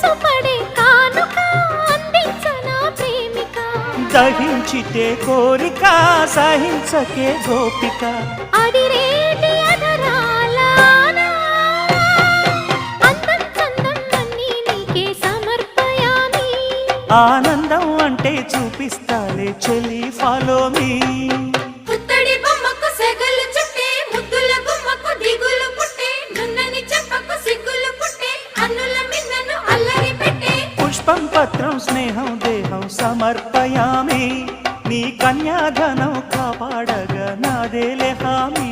మనసు పడే కానుక అందించనా ప్రేమిక దహించితే కోరిక సహించకే గోపిక అడిరేటి అధరాల అందం చందం అన్నీ నీకే సమర్పయామి ఆనందం అంటే చూపిస్తాలే చెలి ఫాలో మీ పుత్తడి బొమ్మకు సెగలు చుట్టే ముద్దుల గుమ్మకు దిగులు పుట్టే నున్నని చెప్పకు సిగ్గులు పుట్టే అన్నుల మిన్నను అల్లరి పెట్టే పుష్పం పత్రం స్నేహం దేహం సమర్పయామి నీ కన్యాధనం కాపాడగా నాదేలే హామీ